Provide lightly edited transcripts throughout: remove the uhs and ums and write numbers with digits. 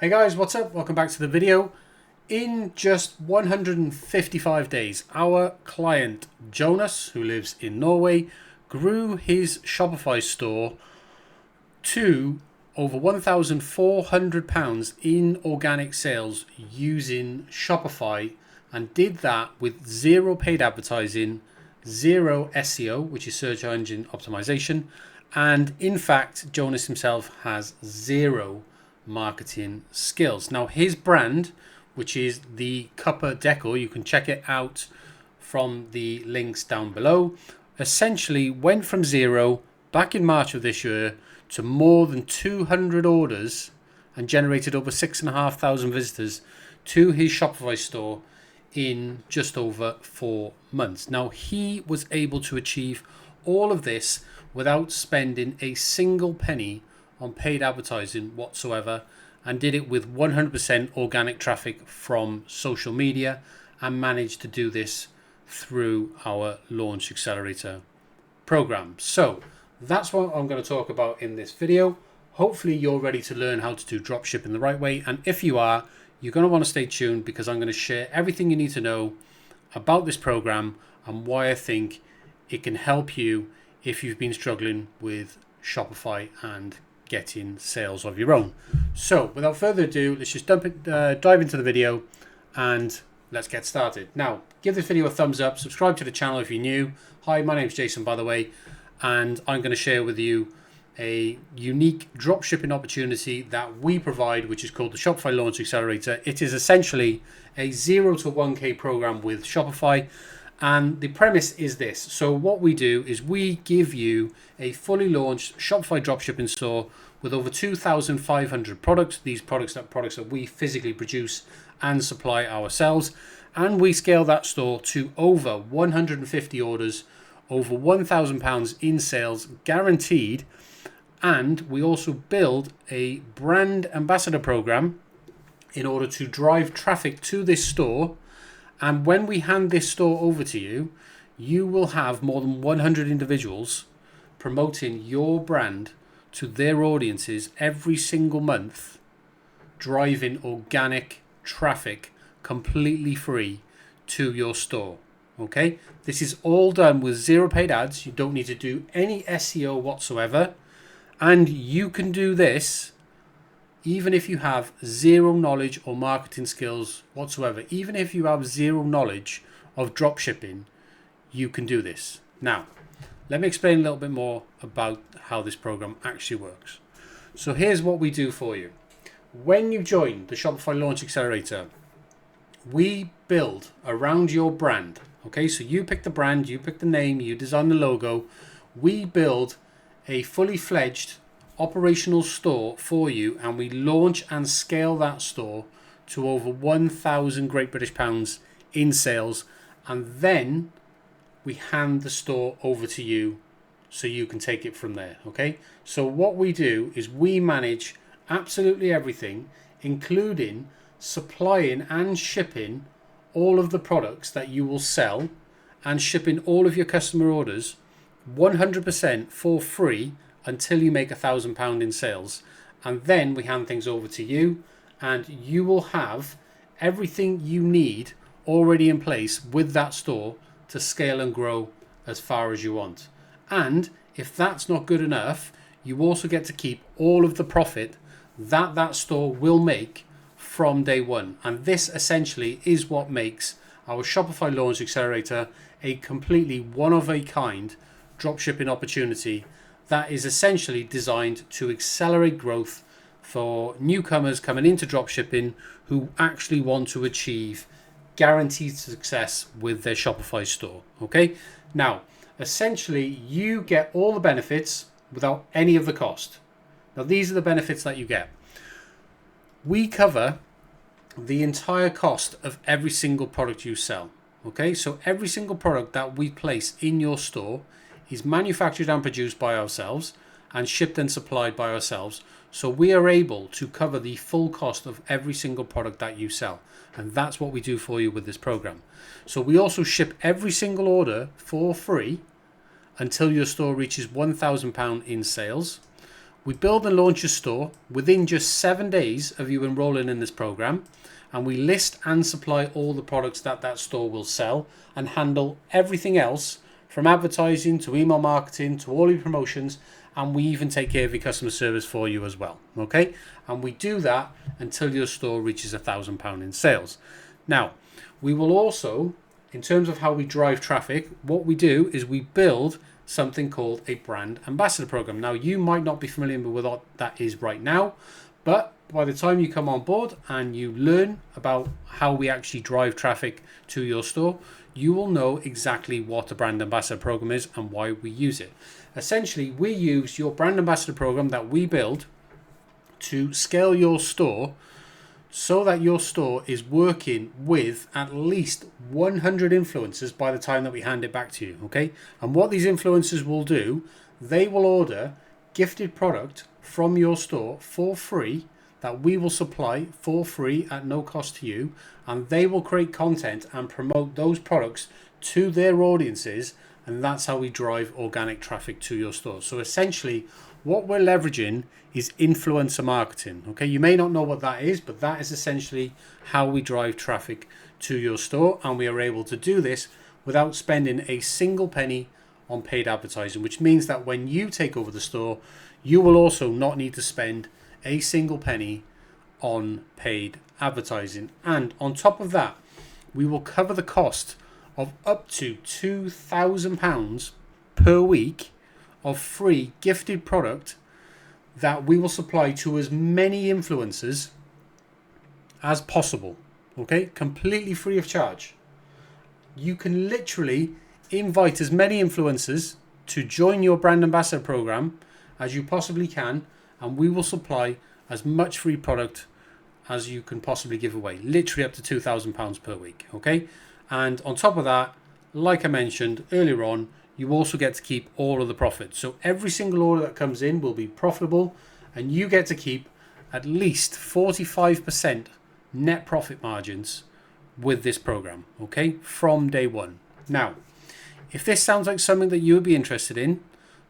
Hey guys, what's up? Welcome back to the video. In just 155 days, our client Jonas, who lives in Norway, grew his Shopify store to over £1,400 in organic sales using Shopify, and did that with zero paid advertising, zero SEO, which is search engine optimization, and in fact Jonas himself has zero marketing skills. Now his brand, which is the Cuppa Decor, you can check it out from the links down below, essentially went from zero back in March of this year to more than 200 orders and generated over 6,500 visitors to his Shopify store in just over 4 months. Now he was able to achieve all of this without spending a single penny on paid advertising whatsoever, and did it with 100% organic traffic from social media, and managed to do this through our Launch Accelerator program. So that's what I'm going to talk about in this video. Hopefully you're ready to learn how to do dropshipping the right way, and if you are, you're going to want to stay tuned because I'm going to share everything you need to know about this program and why I think it can help you if you've been struggling with Shopify and getting sales of your own. So without further ado, let's just dive into the video and let's get started. Now, give this video a thumbs up, subscribe to the channel if you're new. Hi, my name's Jason, by the way, and I'm going to share with you a unique dropshipping opportunity that we provide, which is called the Shopify Launch Accelerator. It is essentially a 0 to 1K program with Shopify. And the premise is this. So what we do is we give you a fully launched Shopify dropshipping store with over 2,500 products. These products that we physically produce and supply ourselves. And we scale that store to over 150 orders, over £1,000 in sales guaranteed. And we also build a brand ambassador program in order to drive traffic to this store. And when we hand this store over to you, you will have more than 100 individuals promoting your brand to their audiences every single month, driving organic traffic completely free to your store. Okay? This is all done with zero paid ads. You don't need to do any SEO whatsoever. And you can do this even if you have zero knowledge or marketing skills whatsoever. Even if you have zero knowledge of dropshipping, you can do this. Now, let me explain a little bit more about how this program actually works. So here's what we do for you. When you join the Shopify Launch Accelerator, we build around your brand. Okay, so you pick the brand, you pick the name, you design the logo. We build a fully fledged operational store for you, and we launch and scale that store to over 1,000 Great British pounds in sales, and then we hand the store over to you so you can take it from there. Okay, so what we do is we manage absolutely everything, including supplying and shipping all of the products that you will sell, and shipping all of your customer orders 100% for free until you make £1,000 in sales. And then we hand things over to you, and you will have everything you need already in place with that store to scale and grow as far as you want. And if that's not good enough, you also get to keep all of the profit that store will make from day one. And this essentially is what makes our Shopify Launch Accelerator a completely one-of-a-kind dropshipping opportunity that is essentially designed to accelerate growth for newcomers coming into dropshipping who actually want to achieve guaranteed success with their Shopify store. Okay, now essentially you get all the benefits without any of the cost. Now these are the benefits that you get. We cover the entire cost of every single product you sell. Okay, so every single product that we place in your store is manufactured and produced by ourselves and shipped and supplied by ourselves. So we are able to cover the full cost of every single product that you sell. And that's what we do for you with this program. So we also ship every single order for free until your store reaches £1,000 in sales. We build and launch a store within just 7 days of you enrolling in this program, and we list and supply all the products that store will sell and handle everything else from advertising to email marketing to all your promotions, and we even take care of your customer service for you as well. Okay, and we do that until your store reaches £1,000 in sales. Now, we will also, in terms of how we drive traffic, what we do is we build something called a brand ambassador program. Now, you might not be familiar with what that is right now, but by the time you come on board and you learn about how we actually drive traffic to your store, you will know exactly what a brand ambassador program is and why we use it. Essentially, we use your brand ambassador program that we build to scale your store so that your store is working with at least 100 influencers by the time that we hand it back to you. Okay, and what these influencers will do, they will order gifted product from your store for free that we will supply for free at no cost to you, and they will create content and promote those products to their audiences, and that's how we drive organic traffic to your store. So essentially what we're leveraging is influencer marketing. Okay, you may not know what that is, but that is essentially how we drive traffic to your store, and we are able to do this without spending a single penny on paid advertising, which means that when you take over the store, you will also not need to spend a single penny on paid advertising. And on top of that, we will cover the cost of up to £2,000 per week of free gifted product that we will supply to as many influencers as possible. Okay, completely free of charge. You can literally invite as many influencers to join your brand ambassador program as you possibly can, and we will supply as much free product as you can possibly give away, literally up to £2,000 per week. Okay, and on top of that, like I mentioned earlier on, you also get to keep all of the profits. So every single order that comes in will be profitable, and you get to keep at least 45% net profit margins with this program, okay, from day one. Now, if this sounds like something that you would be interested in,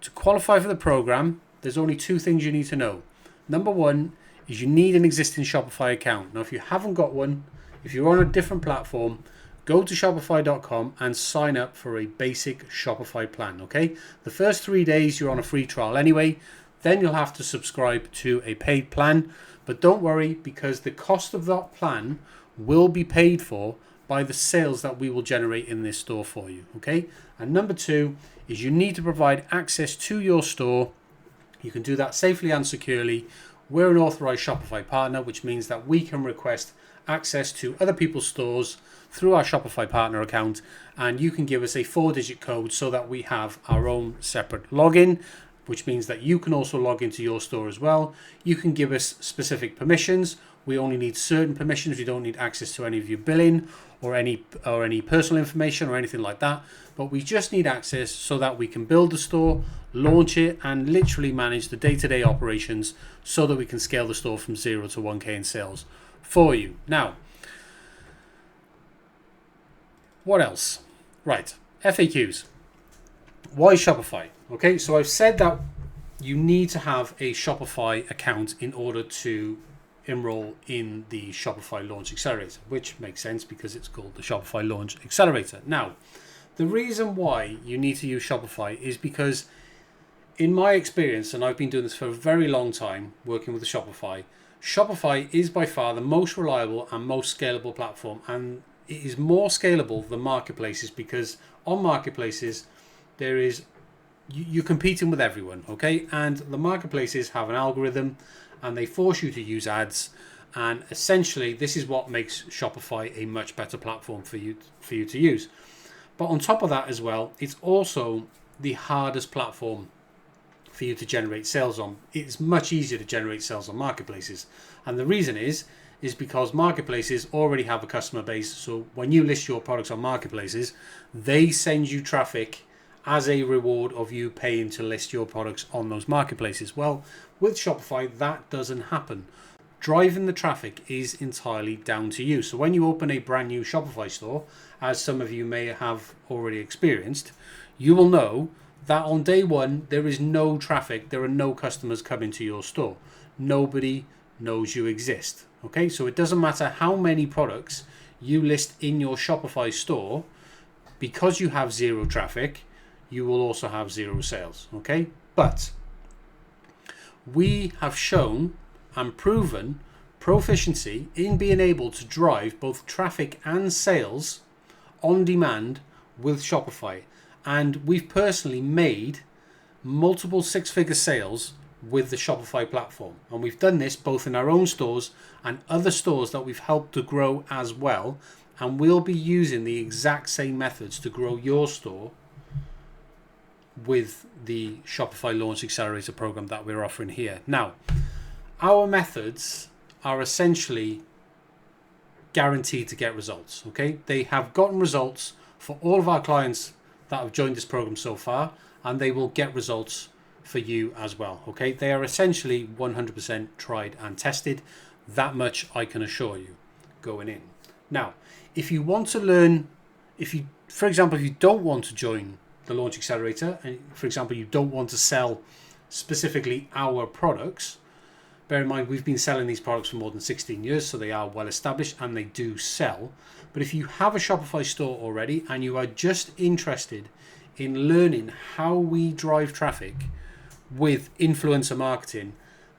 to qualify for the program, there's only two things you need to know. Number one is you need an existing Shopify account. Now, if you haven't got one, if you're on a different platform, go to shopify.com and sign up for a basic Shopify plan, okay? The first 3 days you're on a free trial anyway, then you'll have to subscribe to a paid plan. But don't worry, because the cost of that plan will be paid for by the sales that we will generate in this store for you, okay? And number two is you need to provide access to your store. You can do that safely and securely. We're an authorized Shopify partner, which means that we can request access to other people's stores through our Shopify partner account, and you can give us a 4-digit code so that we have our own separate login, which means that you can also log into your store as well. You can give us specific permissions. We only need certain permissions. We don't need access to any of your billing or any personal information or anything like that. But we just need access so that we can build the store, launch it, and literally manage the day-to-day operations so that we can scale the store from 0 to 1K in sales for you. Now, what else? Right, FAQs. Why Shopify? Okay, so I've said that you need to have a Shopify account in order to enroll in the Shopify Launch Accelerator, which makes sense because it's called the Shopify Launch Accelerator. Now, the reason why you need to use Shopify is because in my experience, and I've been doing this for a very long time working with the Shopify is by far the most reliable and most scalable platform, and it is more scalable than marketplaces because on marketplaces you're competing with everyone, okay? And the marketplaces have an algorithm and they force you to use ads, and essentially this is what makes Shopify a much better platform for you to use. But on top of that as well, it's also the hardest platform for you to generate sales on. It's much easier to generate sales on marketplaces, and the reason is because marketplaces already have a customer base. So when you list your products on marketplaces, they send you traffic as a reward of you paying to list your products on those marketplaces. Well, with Shopify, that doesn't happen. Driving the traffic is entirely down to you. So when you open a brand new Shopify store, as some of you may have already experienced, you will know that on day one, there is no traffic, there are no customers coming to your store. Nobody knows you exist. Okay, so it doesn't matter how many products you list in your Shopify store, because you have zero traffic, you will also have zero sales. Okay, but we have shown and proven proficiency in being able to drive both traffic and sales on demand with Shopify. And we've personally made multiple six-figure sales with the Shopify platform. And we've done this both in our own stores and other stores that we've helped to grow as well. And we'll be using the exact same methods to grow your store with the Shopify Launch Accelerator program that we're offering here. Now, our methods are essentially guaranteed to get results. Okay, they have gotten results for all of our clients that have joined this program so far, and they will get results for you as well. Okay, they are essentially 100% tried and tested. That much I can assure you going in. Now, if you want to learn, for example, if you don't want to join the Launch Accelerator, and for example, you don't want to sell specifically our products, bear in mind we've been selling these products for more than 16 years, so they are well established and they do sell. But if you have a Shopify store already and you are just interested in learning how we drive traffic with influencer marketing,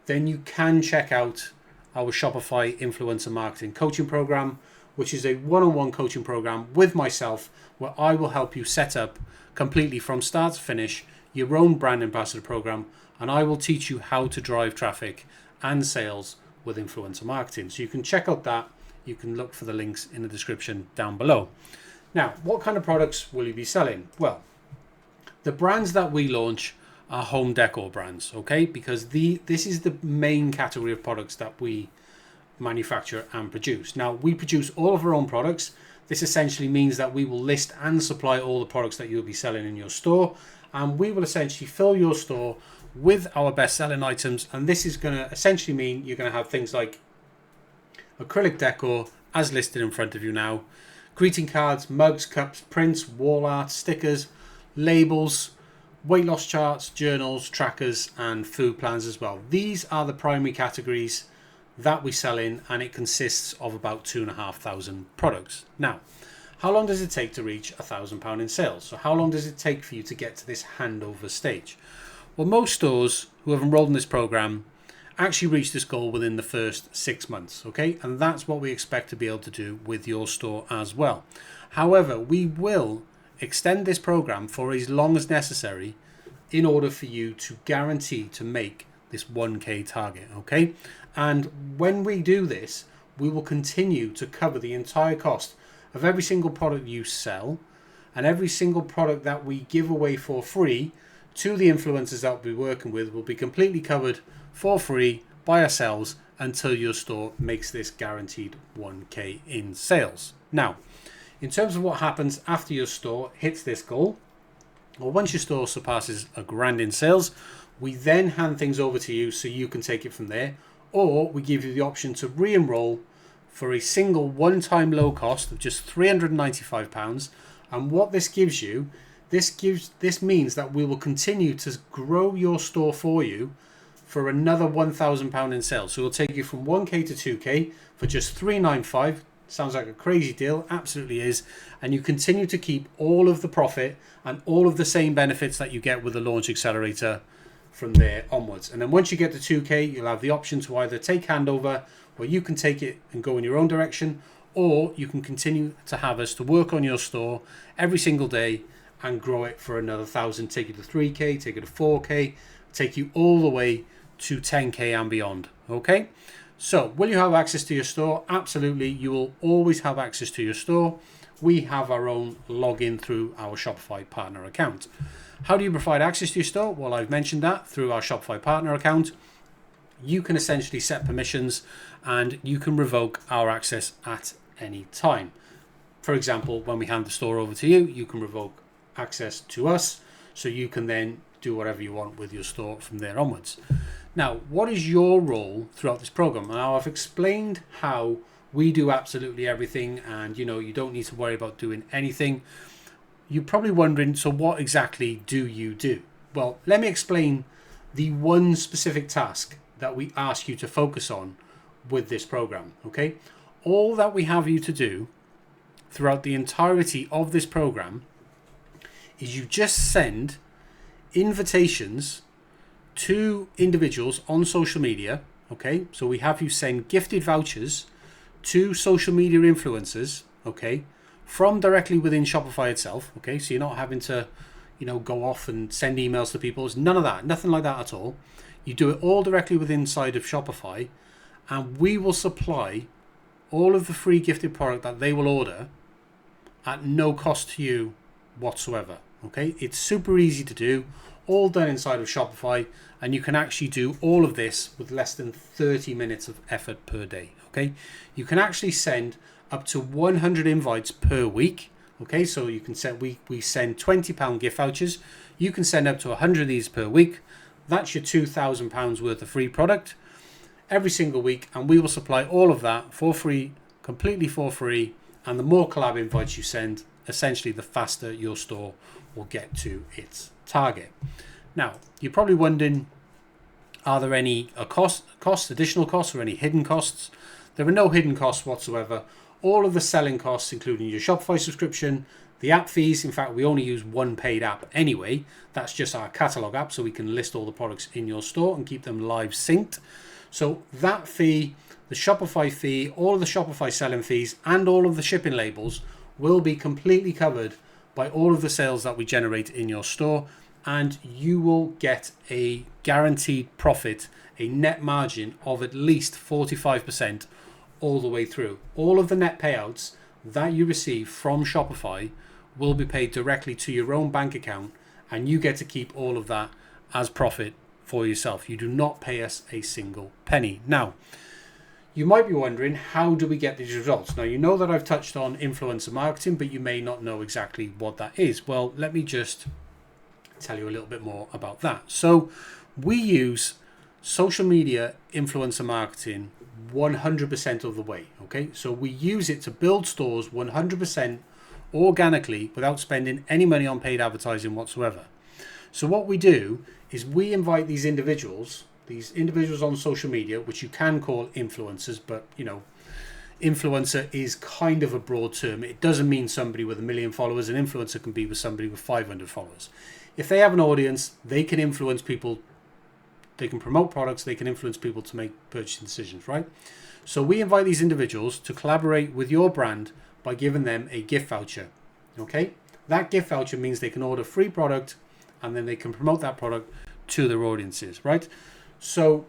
then you can check out our Shopify influencer marketing coaching program, which is a one-on-one coaching program with myself, where I will help you set up completely from start to finish your own brand ambassador program, and I will teach you how to drive traffic and sales with influencer marketing. So you can check out that. You can look for the links in the description down below. Now, what kind of products will you be selling? Well, the brands that we launch are home decor brands, okay? Because this is the main category of products that we manufacture and produce. Now, we produce all of our own products. This essentially means that we will list and supply all the products that you'll be selling in your store, and we will essentially fill your store with our best-selling items. And this is going to essentially mean you're going to have things like acrylic decor as listed in front of you now, greeting cards, mugs, cups, prints, wall art, stickers, labels, weight loss charts, journals, trackers, and food plans as well. These are the primary categories that we sell in, and it consists of about 2,500 products. Now, how long does it take to reach £1,000 in sales? So how long does it take for you to get to this handover stage? Well, most stores who have enrolled in this program actually reach this goal within the first 6 months, okay? And that's what we expect to be able to do with your store as well. However, we will extend this program for as long as necessary in order for you to guarantee to make this 1K target, okay? And when we do this, we will continue to cover the entire cost of every single product you sell and every single product that we give away for free to the influencers that we'll be working with will be completely covered for free by ourselves until your store makes this guaranteed 1K in sales. Now, in terms of what happens after your store hits this goal, or once your store surpasses £1,000 in sales, we then hand things over to you so you can take it from there, or we give you the option to re-enroll for a single one-time low cost of just £395. And what this gives you, this means that we will continue to grow your store for you for another £1,000 in sales. So we'll take you from 1K to 2K for just £395. Sounds like a crazy deal, absolutely is. And you continue to keep all of the profit and all of the same benefits that you get with the Launch Accelerator from there onwards. And then once you get to 2K, you'll have the option to either take handover, where you can take it and go in your own direction, or you can continue to have us to work on your store every single day and grow it for another 1,000, take you to 3K, take it to 4K, take you all the way to 10K and beyond. Okay, so will you have access to your store? Absolutely, you will always have access to your store. We have our own login through our Shopify partner account. How do you provide access to your store? Well, I've mentioned that through our Shopify partner account. You can essentially set permissions and you can revoke our access at any time. For example, when we hand the store over to you, you can revoke access to us, so you can then do whatever you want with your store from there onwards. Now, what is your role throughout this program? Now, I've explained how we do absolutely everything, and you don't need to worry about doing anything. you're probably wondering, so what exactly do you do? Well, let me explain the one specific task that we ask you to focus on with this program, okay? All that we have you to do throughout the entirety of this program is you just send invitations to individuals on social media, okay? So we have you send gifted vouchers to social media influencers, okay, from directly within Shopify itself, okay? So you're not having to, go off and send emails to people. It's none of that, nothing like that at all. You do it all directly within inside of Shopify, and we will supply all of the free gifted product that they will order at no cost to you whatsoever, okay? It's super easy to do, all done inside of Shopify, and you can actually do all of this with less than 30 minutes of effort per day, okay? You can actually send up to 100 invites per week, okay? So you can send, we send £20 gift vouchers. You can send up to 100 of these per week. That's your £2,000 worth of free product every single week, and we will supply all of that for free, completely for free. And the more collab invites you send, essentially the faster your store will get to its target. Now, you're probably wondering, are there any additional costs, or any hidden costs? There are no hidden costs whatsoever. All of the selling costs, including your Shopify subscription, the app fees. In fact, we only use one paid app anyway. That's just our catalog app, so we can list all the products in your store and keep them live synced. So that fee, the Shopify fee, all of the Shopify selling fees, and all of the shipping labels will be completely covered by all of the sales that we generate in your store, and you will get a guaranteed profit, a net margin of at least 45% all the way through. All of the net payouts that you receive from Shopify will be paid directly to your own bank account, and you get to keep all of that as profit for yourself. You do not pay us a single penny. Now, you might be wondering, how do we get these results? Now, you know that I've touched on influencer marketing, but you may not know exactly what that is. Well, let me just tell you a little bit more about that. So we use social media influencer marketing 100% of the way, okay? So we use it to build stores 100% organically without spending any money on paid advertising whatsoever. So what we do is we invite these individuals on social media, which you can call influencers, but influencer is kind of a broad term. It doesn't mean somebody with 1 million followers. An influencer can be with somebody with 500 followers. If they have an audience, they can influence people, they can promote products, they can influence people to make purchasing decisions, right? So we invite these individuals to collaborate with your brand by giving them a gift voucher, okay? That gift voucher means they can order free product, and then they can promote that product to their audiences, right? So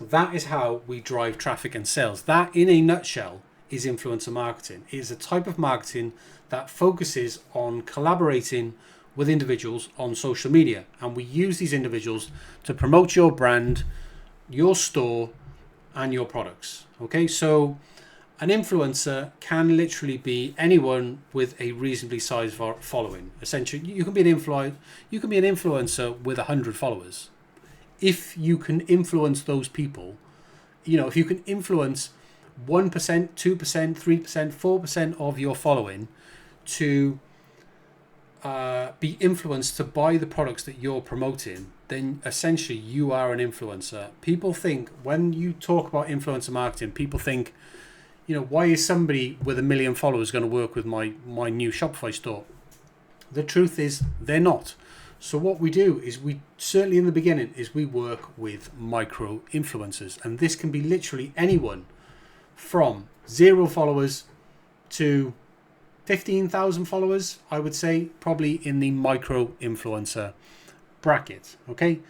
that is how we drive traffic and sales. That, in a nutshell, is influencer marketing. It is a type of marketing that focuses on collaborating with individuals on social media, and we use these individuals to promote your brand, your store, and your products. Okay, so an influencer can literally be anyone with a reasonably sized following. Essentially, you can be an influencer with 100 followers. If you can influence those people, if you can influence 1%, 2%, 3%, 4% of your following to be influenced to buy the products that you're promoting, then essentially you are an influencer. People think, when you talk about influencer marketing, people think, why is somebody with 1 million followers going to work with my new Shopify store? The truth is, they're not. So what we do is, we certainly in the beginning, is we work with micro influencers, and this can be literally anyone from 0 followers to 15,000 followers, I would say, probably in the micro influencer bracket. Okay,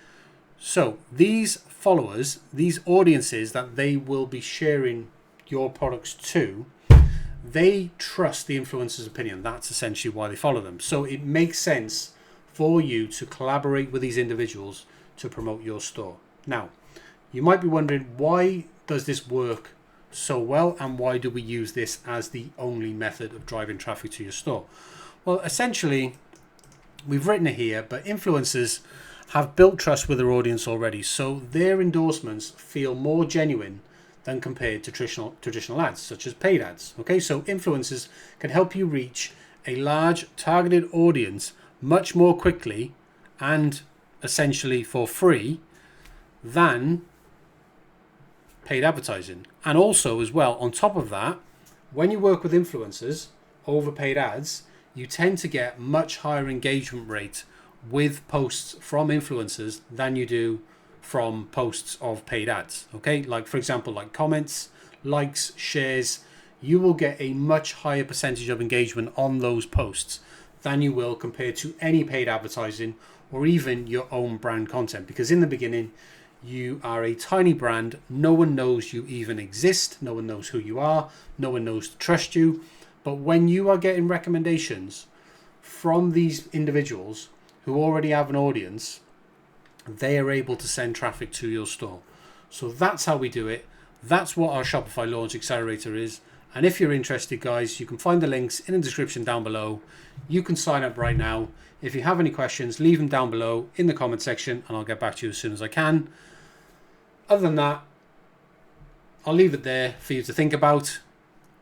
so these followers, these audiences that they will be sharing your products to, they trust the influencer's opinion. That's essentially why they follow them. So it makes sense for you to collaborate with these individuals to promote your store. Now, you might be wondering, why does this work so well, and why do we use this as the only method of driving traffic to your store? Well, essentially, we've written it here, but influencers have built trust with their audience already, so their endorsements feel more genuine than compared to traditional ads, such as paid ads. Okay, so influencers can help you reach a large targeted audience much more quickly and essentially for free than paid advertising. And also as well, on top of that, when you work with influencers over paid ads, you tend to get much higher engagement rate with posts from influencers than you do from posts of paid ads. Okay, like for example, like comments, likes, shares, you will get a much higher percentage of engagement on those posts than you will compared to any paid advertising or even your own brand content. Because in the beginning, you are a tiny brand. No one knows you even exist. No one knows who you are. No one knows to trust you. But when you are getting recommendations from these individuals who already have an audience, they are able to send traffic to your store. So that's how we do it. That's what our Shopify Launch Accelerator is. And if you're interested, guys, you can find the links in the description down below. You can sign up right now. If you have any questions, leave them down below in the comment section and I'll get back to you as soon as I can. Other than that, I'll leave it there for you to think about.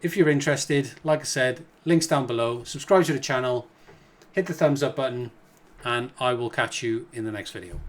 If you're interested, like I said, links down below. Subscribe to the channel, hit the thumbs up button, and I will catch you in the next video.